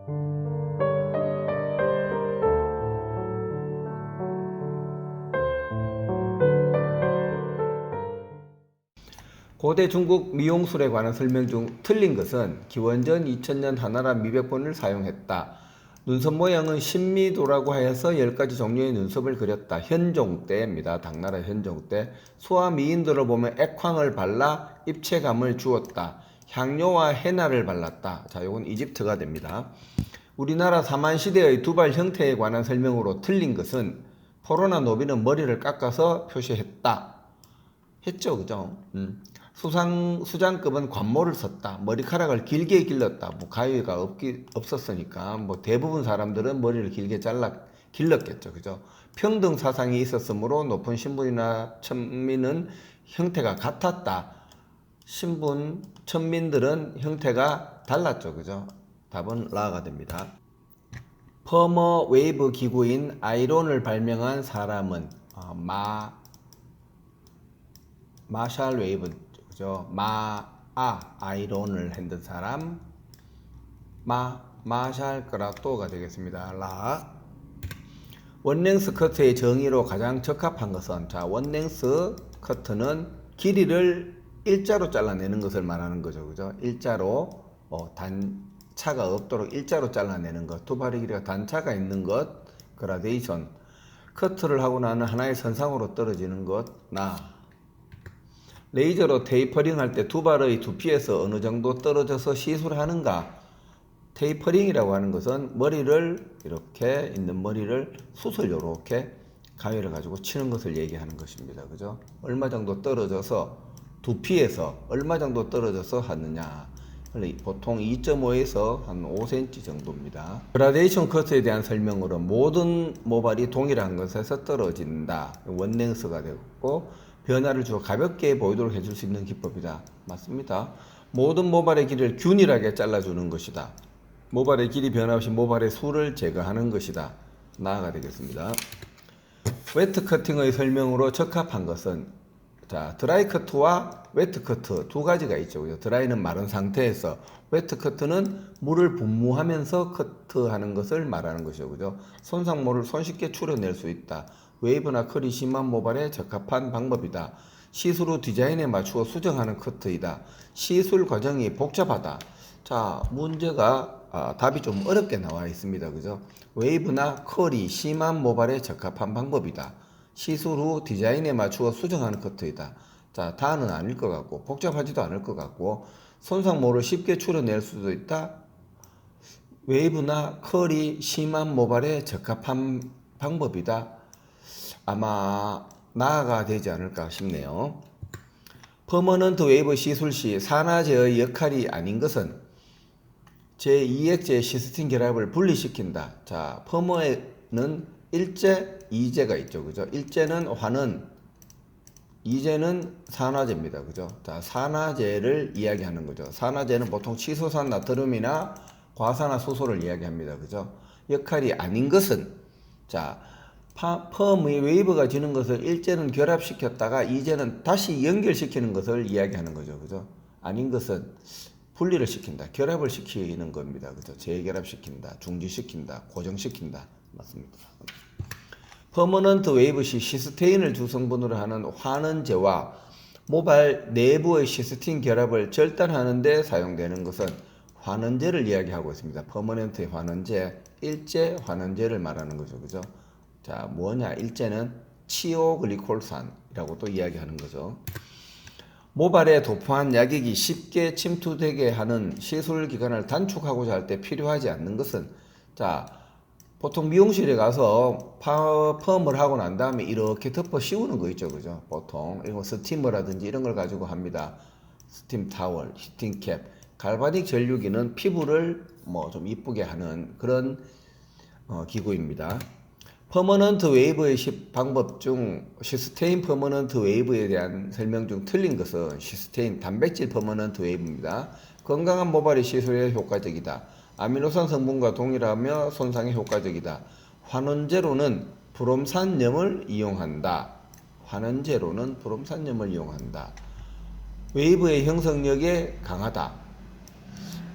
고대 중국 미용술에 관한 설명 중 틀린 것은 기원전 2000년 한나라 미백본을 사용했다. 눈썹 모양은 신미도라고 하여서 10가지 종류의 눈썹을 그렸다. 현종 때입니다. 당나라 현종 때. 수와 미인들을 보면 액황을 발라 입체감을 주었다. 향료와 헤나를 발랐다. 자, 요건 이집트가 됩니다. 우리나라 사만시대의 두발 형태에 관한 설명으로 틀린 것은 포로나 노비는 머리를 깎아서 표시했다. 했죠, 그죠? 수장급은 관모를 썼다. 머리카락을 길게 길렀다. 뭐 가위가 없었으니까 뭐 대부분 사람들은 머리를 길게 길렀겠죠, 그죠? 평등 사상이 있었으므로 높은 신분이나 천민은 형태가 같았다. 신분 천민들은 형태가 달랐죠, 그죠? 답은 라가 됩니다. 퍼머 웨이브 기구인 아이론을 발명한 사람은 마샬 웨이브, 그죠? 아이론을 만든 사람 마샬 그라토가 되겠습니다. 라. 원랭스 커트의 정의로 가장 적합한 것은, 자, 원랭스 커트는 길이를 일자로 잘라내는 것을 말하는 거죠, 그죠? 일자로 단차가 없도록 일자로 잘라내는 것, 두 발의 길이가 단차가 있는 것, 그라데이션. 커트를 하고 나는 하나의 선상으로 떨어지는 것, 레이저로 테이퍼링 할 때 두 발의 두피에서 어느 정도 떨어져서 시술을 하는가? 테이퍼링이라고 하는 것은 머리를 이렇게 있는 머리를 숱을 이렇게 가위를 가지고 치는 것을 얘기하는 것입니다. 그죠? 얼마 정도 떨어져서 두피에서 얼마 정도 떨어져서 하느냐? 보통 2.5에서 한 5cm 정도입니다. 그라데이션 커트에 대한 설명으로 모든 모발이 동일한 것에서 떨어진다. 원랭스가 되고 변화를 주어 가볍게 보이도록 해줄 수 있는 기법이다. 맞습니다. 모든 모발의 길이를 균일하게 잘라주는 것이다. 모발의 길이 변화 없이 모발의 수를 제거하는 것이다. 나가 되겠습니다. 웨트 커팅의 설명으로 적합한 것은, 자, 드라이 커트와 웨트 커트 두 가지가 있죠. 그죠? 드라이는 마른 상태에서, 웨트 커트는 물을 분무하면서 커트하는 것을 말하는 것이죠. 그죠? 손상모를 손쉽게 추려낼 수 있다. 웨이브나 컬이 심한 모발에 적합한 방법이다. 시술 후 디자인에 맞추어 수정하는 커트이다. 시술 과정이 복잡하다. 자, 문제가 답이 좀 어렵게 나와 있습니다. 그죠? 웨이브나 컬이 심한 모발에 적합한 방법이다. 시술 후 디자인에 맞추어 수정하는 커트이다. 자, 다는 아닐 것 같고 복잡하지도 않을 것 같고 손상모를 쉽게 추려낼 수도 있다. 웨이브나 컬이 심한 모발에 적합한 방법이다. 아마 나가 되지 않을까 싶네요. 퍼머넌트 웨이브 시술 시 산화제의 역할이 아닌 것은 제2액제 시스틴 결합을 분리시킨다. 자, 퍼머에는 일제, 이제가 있죠. 그죠? 일제는 환원, 이제는 산화제입니다. 그죠? 자, 산화제를 이야기하는 거죠. 산화제는 보통 치소산 나트륨이나 과산화수소를 이야기합니다. 그죠? 역할이 아닌 것은, 자, 펌의 웨이브가 지는 것을 일제는 결합시켰다가 이제는 다시 연결시키는 것을 이야기하는 거죠. 그죠? 아닌 것은 분리를 시킨다. 결합을 시키는 겁니다. 그죠? 재결합시킨다. 중지시킨다. 고정시킨다. 맞습니다. 퍼머넌트 웨이브 시 시스테인을 주성분으로 하는 환원제와 모발 내부의 시스틴 결합을 절단하는 데 사용되는 것은 환원제를 이야기하고 있습니다. 퍼머넌트의 환원제, 일제 환원제를 말하는 거죠. 그죠? 자, 뭐냐? 일제는 치오글리콜산이라고 또 이야기하는 거죠. 모발에 도포한 약액이 쉽게 침투되게 하는 시술 기간을 단축하고자 할 때 필요하지 않는 것은, 자, 보통 미용실에 가서 펌을 하고 난 다음에 이렇게 덮어 씌우는 거 있죠. 그죠? 보통 이거 스티머라든지 이런 걸 가지고 합니다. 스팀 타월, 히팅 캡. 갈바닉 전류기는 피부를 뭐 좀 이쁘게 하는 그런 기구입니다. 퍼머넌트 웨이브의 방법 중 시스테인 퍼머넌트 웨이브에 대한 설명 중 틀린 것은 시스테인 단백질 퍼머넌트 웨이브입니다. 건강한 모발의 시술에 효과적이다. 아미노산 성분과 동일하며 손상에 효과적이다. 환원제로는 브롬산염을 이용한다. 환원제로는 브롬산염을 이용한다. 웨이브의 형성력에 강하다.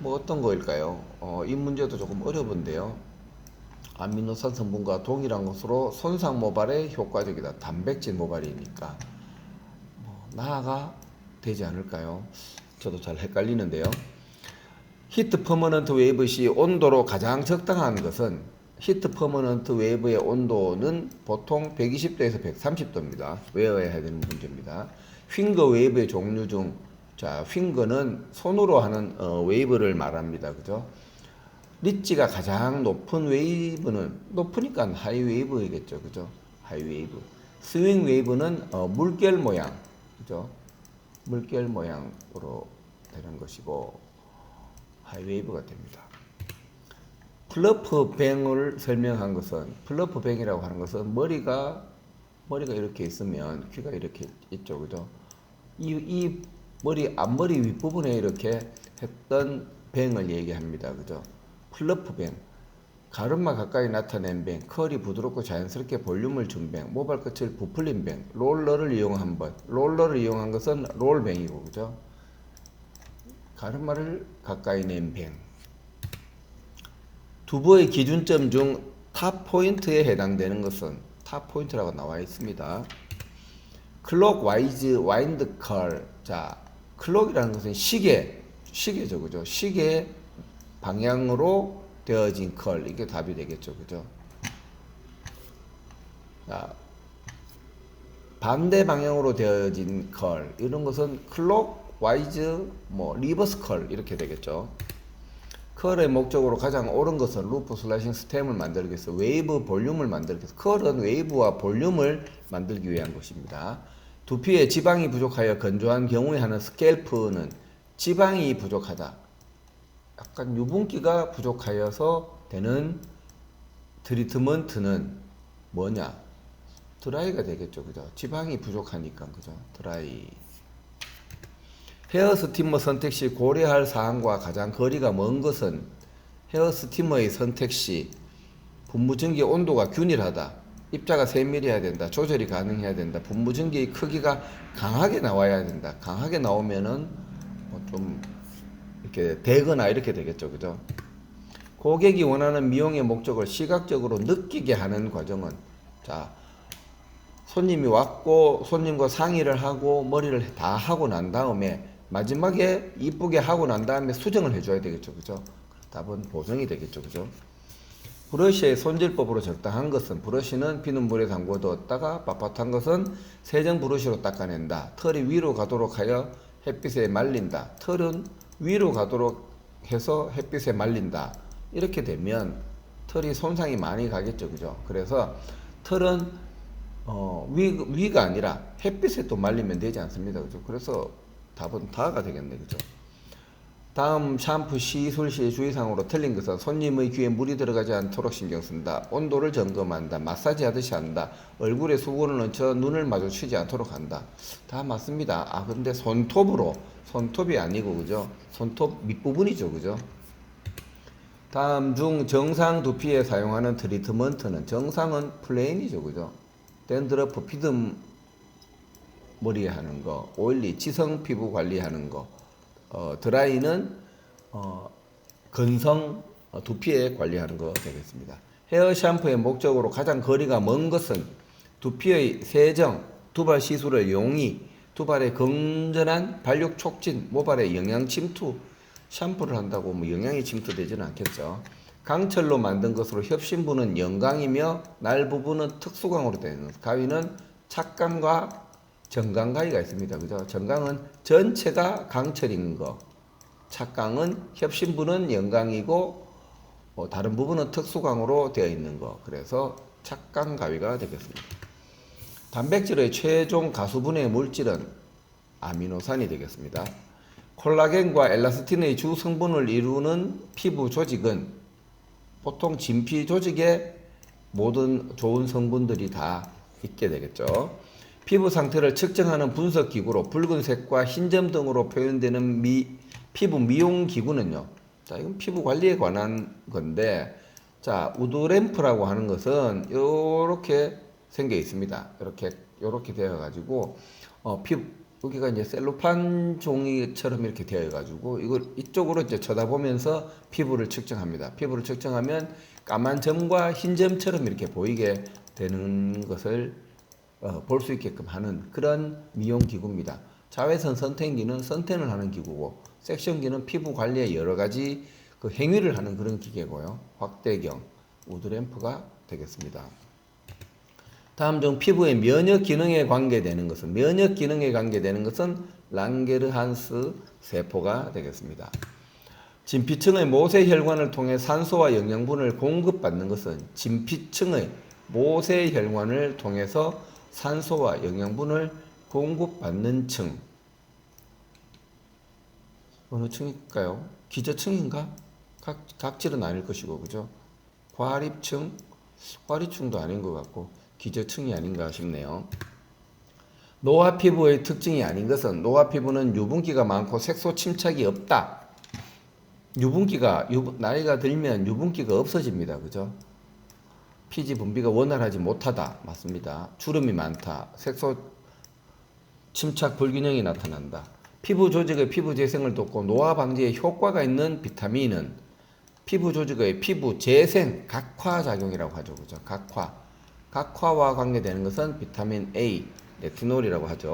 뭐 어떤 거일까요? 이 문제도 조금 어려운데요. 아미노산 성분과 동일한 것으로 손상 모발에 효과적이다. 단백질 모발이니까 나아가 되지 않을까요? 저도 잘 헷갈리는데요. 히트 퍼머넌트 웨이브 시 온도로 가장 적당한 것은 히트 퍼머넌트 웨이브의 온도는 보통 120도에서 130도입니다. 외워야 되는 문제입니다. 핑거 웨이브의 종류 중 자, 핑거는 손으로 하는 웨이브를 말합니다. 그죠? 리치가 가장 높은 웨이브는 높으니까 하이 웨이브이겠죠. 그죠? 하이 웨이브. 스윙 웨이브는 물결 모양. 그죠? 물결 모양으로 되는 것이고 하이 웨이브가 됩니다. 플러프 뱅을 설명한 것은 플러프 뱅이라고 하는 것은 머리가 이렇게 있으면 귀가 이렇게 있죠. 그죠? 이 머리 앞머리 윗부분에 이렇게 했던 뱅을 얘기합니다. 그죠? 플러프 뱅, 가르마 가까이 나타낸 뱅, 컬이 부드럽고 자연스럽게 볼륨을 준 뱅, 모발 끝을 부풀린 뱅, 롤러를 이용한 것, 롤러를 이용한 것은 롤뱅이고, 그죠? 가르마를 가까이 낸 뱅. 두부의 기준점 중 탑 포인트에 해당되는 것은 탑 포인트라고 나와 있습니다. 클록 와이즈 와인드 컬. 자, 클록이라는 것은 시계죠, 그죠? 시계 방향으로 되어진 컬, 이게 답이 되겠죠, 그죠? 자, 반대 방향으로 되어진 컬, 이런 것은 클록 와이즈 리버스 컬 이렇게 되겠죠. 컬의 목적으로 가장 옳은 것은 루프 슬라이싱 스템을 만들기 위해서 웨이브 볼륨을 만들기 위해서 컬은 웨이브와 볼륨을 만들기 위한 것입니다. 두피에 지방이 부족하여 건조한 경우에 하는 스캘프는 지방이 부족하다. 약간 유분기가 부족하여서 되는 트리트먼트는 뭐냐? 드라이가 되겠죠. 그죠? 지방이 부족하니까. 그죠? 드라이. 헤어 스티머 선택 시 고려할 사항과 가장 거리가 먼 것은 헤어 스티머의 선택 시 분무전기 온도가 균일하다. 입자가 세밀해야 된다. 조절이 가능해야 된다. 분무전기의 크기가 강하게 나와야 된다. 강하게 나오면은 좀 이렇게 되거나 이렇게 되겠죠. 그죠? 고객이 원하는 미용의 목적을 시각적으로 느끼게 하는 과정은 자, 손님이 왔고 손님과 상의를 하고 머리를 다 하고 난 다음에 마지막에 이쁘게 하고 난 다음에 수정을 해줘야 되겠죠. 그죠? 답은 보정이 되겠죠. 그죠? 브러쉬의 손질법으로 적당한 것은 브러쉬는 비는 물에 담궈두었다가 빳빳한 것은 세정 브러쉬로 닦아낸다. 털이 위로 가도록 하여 햇빛에 말린다. 털은 위로 가도록 해서 햇빛에 말린다. 이렇게 되면 털이 손상이 많이 가겠죠. 그죠? 그래서 털은 위가 아니라 햇빛에 또 말리면 되지 않습니다. 그죠? 그래서 답은 다가 되겠네. 그죠? 다음 샴푸 시술 시의 주의사항으로 틀린 것은 손님의 귀에 물이 들어가지 않도록 신경 쓴다. 온도를 점검한다. 마사지 하듯이 한다. 얼굴에 수건을 얹혀 눈을 마주치지 않도록 한다. 다 맞습니다. 아, 근데 손톱이 아니고, 그죠? 손톱 밑부분이죠. 그죠? 다음 중 정상 두피에 사용하는 트리트먼트는 정상은 플레인이죠. 그죠? 댄드러프 피듬 머리에 하는 거, 오일리 지성 피부 관리하는 거, 드라이는 건성 두피에 관리하는 거 되겠습니다. 헤어 샴푸의 목적으로 가장 거리가 먼 것은 두피의 세정, 두발 시술의 용이, 두발의 건전한 발육 촉진, 모발의 영양 침투, 샴푸를 한다고 영양이 침투되지는 않겠죠. 강철로 만든 것으로 협심부는 영강이며 날 부분은 특수강으로 되는 가위는 착강과 정강 가위가 있습니다. 그죠? 정강은 전체가 강철인 거, 착강은 협심부는 영강이고 다른 부분은 특수강으로 되어 있는 거. 그래서 착강 가위가 되겠습니다. 단백질의 최종 가수분해 물질은 아미노산이 되겠습니다. 콜라겐과 엘라스틴의 주 성분을 이루는 피부 조직은 보통 진피 조직에 모든 좋은 성분들이 다 있게 되겠죠. 피부 상태를 측정하는 분석 기구로 붉은색과 흰점 등으로 표현되는 피부 미용 기구는요. 자, 이건 피부 관리에 관한 건데, 자, 우드램프라고 하는 것은 이렇게 생겨 있습니다. 이렇게 되어 가지고 피부 여기가 이제 셀로판 종이처럼 이렇게 되어 가지고 이걸 이쪽으로 이제 쳐다보면서 피부를 측정합니다. 피부를 측정하면 까만 점과 흰 점처럼 이렇게 보이게 되는 것을 볼 수 있게끔 하는 그런 미용 기구입니다. 자외선 선택기는 선텐을 하는 기구고, 섹션기는 피부 관리에 여러 가지 그 행위를 하는 그런 기계고요. 확대경, 우드램프가 되겠습니다. 다음 중 피부의 면역 기능에 관계되는 것은 랑게르한스 세포가 되겠습니다. 진피층의 모세혈관을 통해 산소와 영양분을 공급받는 것은 진피층의 모세혈관을 통해서 산소와 영양분을 공급받는 층. 어느 층일까요? 기저층인가? 각질은 아닐 것이고, 그죠? 과립층? 과립층도 아닌 것 같고, 기저층이 아닌가 싶네요. 노화 피부의 특징이 아닌 것은, 노화 피부는 유분기가 많고 색소 침착이 없다. 나이가 들면 유분기가 없어집니다. 그죠? 피지 분비가 원활하지 못하다. 맞습니다. 주름이 많다. 색소 침착 불균형이 나타난다. 피부 조직의 피부 재생을 돕고 노화 방지에 효과가 있는 비타민은 피부 조직의 피부 재생, 각화 작용이라고 하죠. 그죠? 각화와 관계되는 것은 비타민 A, 레티놀이라고 하죠.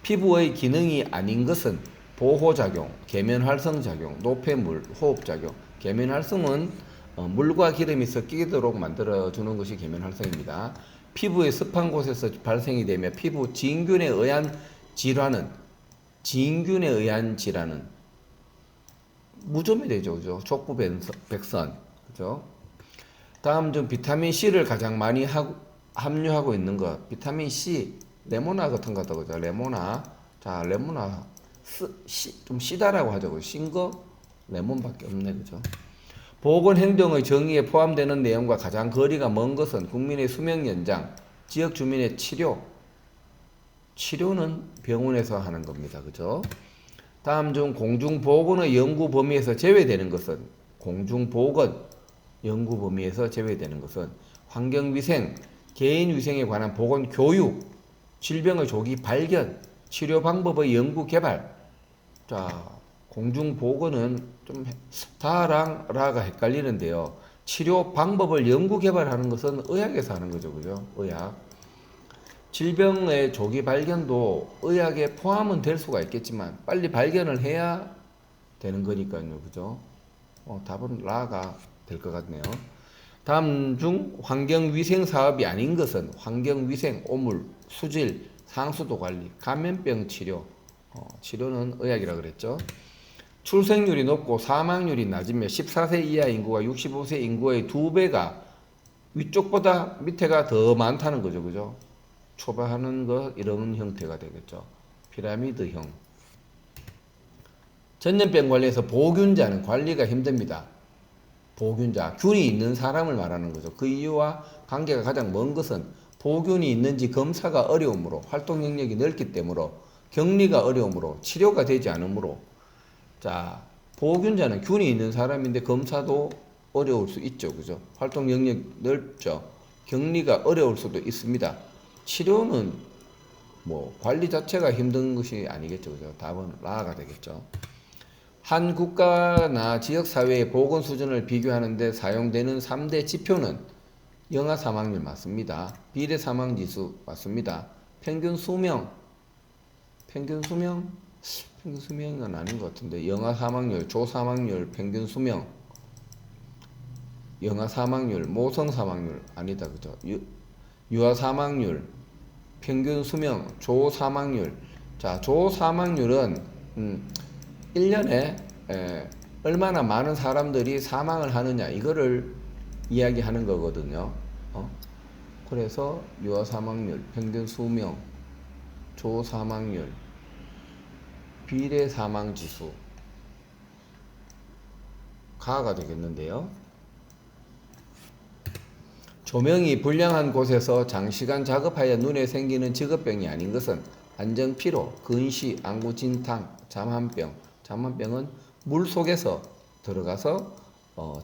피부의 기능이 아닌 것은 보호작용, 계면활성작용, 노폐물, 호흡작용. 계면활성은 물과 기름이 섞이도록 만들어주는 것이 계면활성입니다. 피부의 습한 곳에서 발생이 되며 피부 진균에 의한 질환은 무좀이 되죠. 그죠? 족부백선. 그죠? 다음 중 비타민 C를 가장 많이 함유하고 있는 것. 비타민 C, 레모나 같은 거 같다고 그죠? 레모나. 자, 레모나. 좀 시다라고 하죠. 신 거 레몬밖에 없네. 그죠? 보건 행정의 정의에 포함되는 내용과 가장 거리가 먼 것은 국민의 수명 연장, 지역 주민의 치료는 병원에서 하는 겁니다. 그죠? 다음 중 공중보건의 연구 범위에서 제외되는 것은 환경위생, 개인위생에 관한 보건 교육, 질병의 조기 발견, 치료 방법의 연구 개발. 자, 공중보건은 좀 다랑 라가 헷갈리는데요. 치료 방법을 연구 개발하는 것은 의학에서 하는 거죠. 그죠? 의학. 질병의 조기 발견도 의학에 포함은 될 수가 있겠지만 빨리 발견을 해야 되는 거니까요. 그죠? 답은 라가 될 것 같네요. 다음 중 환경위생 사업이 아닌 것은 환경위생, 오물, 수질, 상수도 관리, 감염병 치료. 치료는 의학이라 그랬죠. 출생률이 높고 사망률이 낮으며 14세 이하 인구가 65세 인구의 2배가 위쪽보다 밑에가 더 많다는 거죠. 그죠? 초과하는 것 이런 형태가 되겠죠. 피라미드형. 전염병 관리에서 보균자는 관리가 힘듭니다. 보균자, 균이 있는 사람을 말하는 거죠. 그 이유와 관계가 가장 먼 것은 보균이 있는지 검사가 어려우므로, 활동 영역이 넓기 때문에, 격리가 어려우므로, 치료가 되지 않으므로. 자, 보균자는 균이 있는 사람인데 검사도 어려울 수 있죠. 그죠? 활동 영역 넓죠. 격리가 어려울 수도 있습니다. 치료는 관리 자체가 힘든 것이 아니겠죠. 그죠? 답은 라가 되겠죠. 한 국가나 지역사회의 보건 수준을 비교하는 데 사용되는 3대 지표는 영아 사망률 맞습니다. 비례 사망지수 맞습니다. 평균 수명은 아닌 것 같은데, 영아 사망률, 조사망률, 평균 수명, 영아 사망률, 모성 사망률 아니다. 그죠? 유아 사망률, 평균 수명, 조 사망률. 자, 조 사망률은 1년에 얼마나 많은 사람들이 사망을 하느냐 이거를 이야기하는 거거든요. 그래서 유아 사망률, 평균 수명, 조 사망률, 비례 사망 지수 가가 되겠는데요. 조명이 불량한 곳에서 장시간 작업하여 눈에 생기는 직업병이 아닌 것은 안정피로, 근시, 안구진탕, 잠한병. 잠한병은 물 속에서 들어가서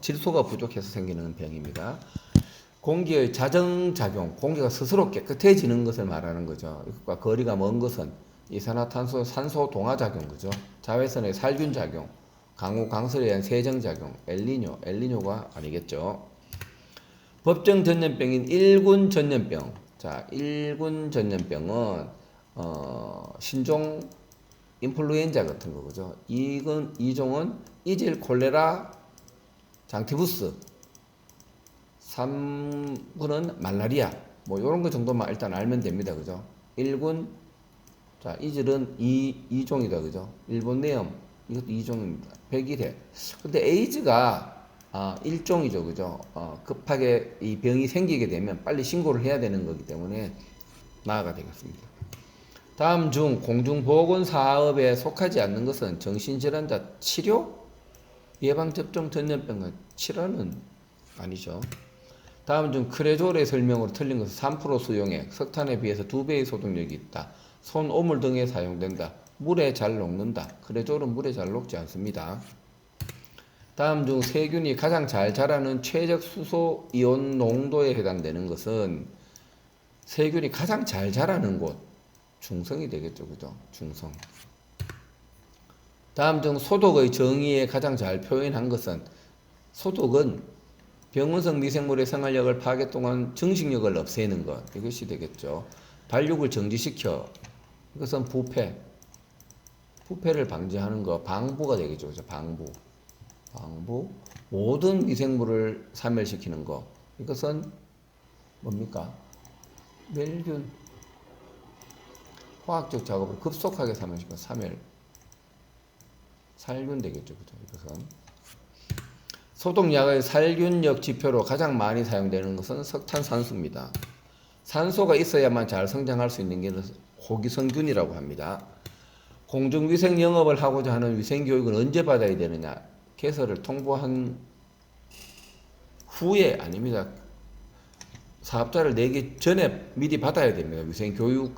질소가 부족해서 생기는 병입니다. 공기의 자정작용, 공기가 스스로 깨끗해지는 것을 말하는 거죠. 이것과 거리가 먼 것은 이산화탄소 산소 동화 작용 그죠? 자외선의 살균 작용, 강우 강설에 의한 세정 작용, 엘니뇨가 아니겠죠? 법정 전염병인 1군 전염병. 자, 1군 전염병은 신종 인플루엔자 같은 거 그죠? 이 종은 이질 콜레라 장티푸스, 3군은 말라리아. 뭐 요런 거 정도만 일단 알면 됩니다. 그죠? 1군 자, 이질은 2종이다. 그죠? 일본 내염 이것도 2종입니다. 101회. 근데 에이즈가 1종이죠. 그죠? 급하게 이 병이 생기게 되면 빨리 신고를 해야 되는 거기 때문에 나아가 되겠습니다. 다음 중 공중보건 사업에 속하지 않는 것은 정신질환자 치료, 예방접종 전염병과 치료는 아니죠. 다음 중 크레졸의 설명으로 틀린 것은 3% 수용액, 석탄에 비해서 2배의 소독력이 있다. 손, 오물 등에 사용된다. 물에 잘 녹는다. 크레졸은 물에 잘 녹지 않습니다. 다음 중 세균이 가장 잘 자라는 최적 수소 이온 농도에 해당되는 것은 세균이 가장 잘 자라는 곳, 중성이 되겠죠. 그죠? 중성. 다음 중 소독의 정의에 가장 잘 표현한 것은 소독은 병원성 미생물의 생활력을 파괴 동안 증식력을 없애는 것, 이것이 되겠죠. 발육을 정지시켜, 이것은 부패를 방지하는 거, 방부가 되겠죠. 그죠? 방부, 모든 미생물을 사멸시키는 거, 이것은 뭡니까? 멸균, 화학적 작업을 급속하게 사멸시켜, 살균 되겠죠. 그죠? 이것은 소독약의 살균력 지표로 가장 많이 사용되는 것은 석탄산수입니다. 산소가 있어야만 잘 성장할 수 있는 게 호기성균이라고 합니다. 공중위생 영업을 하고자 하는 위생교육은 언제 받아야 되느냐? 개설을 통보한 후에 아닙니다. 사업자를 내기 전에 미리 받아야 됩니다. 위생교육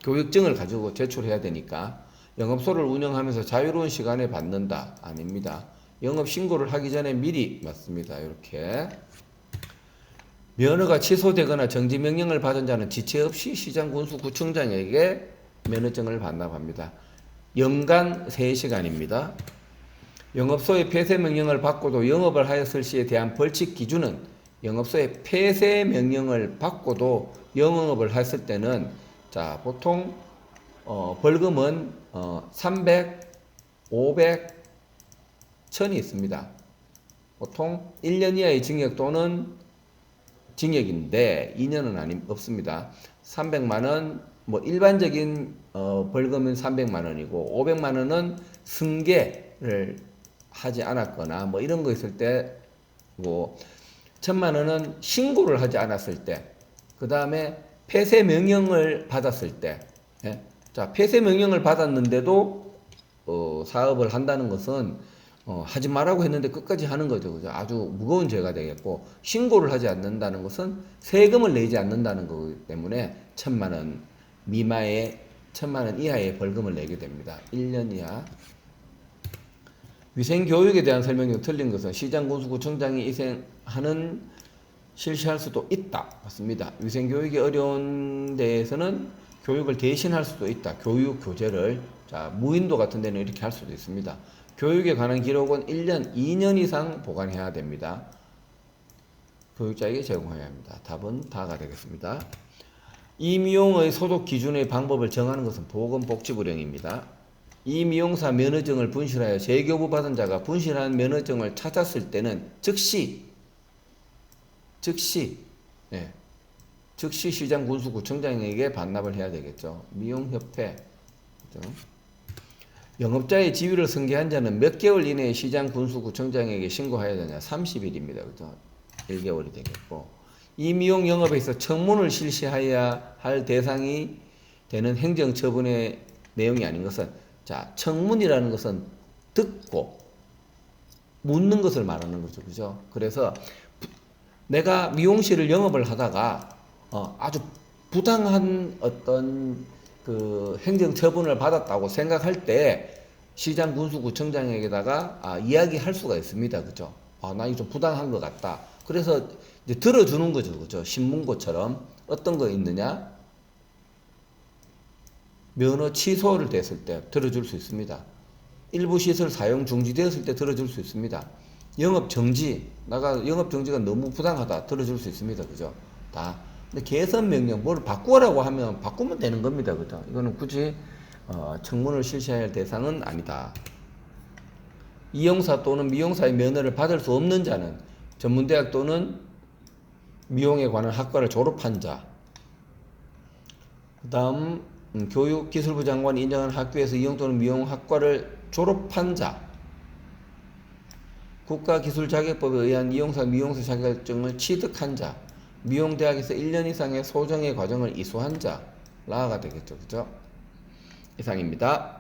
교육증을 가지고 제출해야 되니까 영업소를 운영하면서 자유로운 시간에 받는다. 아닙니다. 영업 신고를 하기 전에 미리 맞습니다. 이렇게 면허가 취소되거나 정지 명령을 받은 자는 지체 없이 시장 군수 구청장에게 면허증을 반납합니다. 연간 3시간입니다. 영업소의 폐쇄 명령을 받고도 영업을 하였을 시에 대한 벌칙 기준은 영업소의 폐쇄 명령을 받고도 영업을 했을 때는 자, 보통 벌금은 300, 500, 1000이 있습니다. 보통 1년 이하의 징역 또는 징역인데 2년은 없습니다. 300만원, 뭐 일반적인 벌금은 300만원이고 500만원은 승계를 하지 않았거나 뭐 이런 거 있을 때고 1000만원은 신고를 하지 않았을 때, 그 다음에 폐쇄 명령을 받았을 때. 예? 자, 폐쇄 명령을 받았는데도 사업을 한다는 것은 하지 말라고 했는데 끝까지 하는 거죠. 그죠? 아주 무거운 죄가 되겠고, 신고를 하지 않는다는 것은 세금을 내지 않는다는 거기 때문에 1000만원 미만의 1000만원 이하의 벌금을 내게 됩니다. 1년 이하. 위생교육에 대한 설명이 틀린 것은 시장군수구청장이 실시할 수도 있다. 맞습니다. 위생교육이 어려운 데에서는 교육을 대신할 수도 있다. 교육, 교재를. 자, 무인도 같은 데는 이렇게 할 수도 있습니다. 교육에 관한 기록은 1년, 2년 이상 보관해야 됩니다. 교육자에게 제공해야 합니다. 답은 다가 되겠습니다. 이 미용의 소독 기준의 방법을 정하는 것은 보건복지부령입니다. 이 미용사 면허증을 분실하여 재교부 받은 자가 분실한 면허증을 찾았을 때는 즉시 시장군수구청장에게 반납을 해야 되겠죠. 미용협회. 그렇죠? 영업자의 지위를 승계한 자는 몇 개월 이내에 시장군수구청장에게 신고해야 되냐? 30일입니다. 그죠? 1개월이 되겠고. 이 미용 영업에서 청문을 실시해야 할 대상이 되는 행정처분의 내용이 아닌 것은, 자, 청문이라는 것은 듣고 묻는 것을 말하는 거죠. 그죠? 그래서 내가 미용실을 영업을 하다가 아주 부당한 어떤 그 행정처분을 받았다고 생각할 때 시장군수구청장에게다가 이야기할 수가 있습니다. 그죠? 나 이거 좀 부당한 것 같다. 그래서 이제 들어주는 거죠. 그죠? 신문고처럼. 어떤 거 있느냐? 면허 취소를 됐을 때 들어줄 수 있습니다. 일부 시설 사용 중지되었을 때 들어줄 수 있습니다. 영업 정지, 영업 정지가 너무 부당하다 들어줄 수 있습니다. 그죠? 다. 근데 개선 명령 뭘 바꾸라고 하면 바꾸면 되는 겁니다. 그죠? 이거는 굳이 청문을 실시해야 할 대상은 아니다. 이용사 또는 미용사의 면허를 받을 수 없는 자는 전문대학 또는 미용에 관한 학과를 졸업한 자. 그 다음 교육기술부 장관이 인정한 학교에서 이용 또는 미용 학과를 졸업한 자. 국가기술자격법에 의한 이용사 미용사 자격증을 취득한 자. 미용대학에서 1년 이상의 소정의 과정을 이수한 자라가 되겠죠. 그죠? 이상입니다.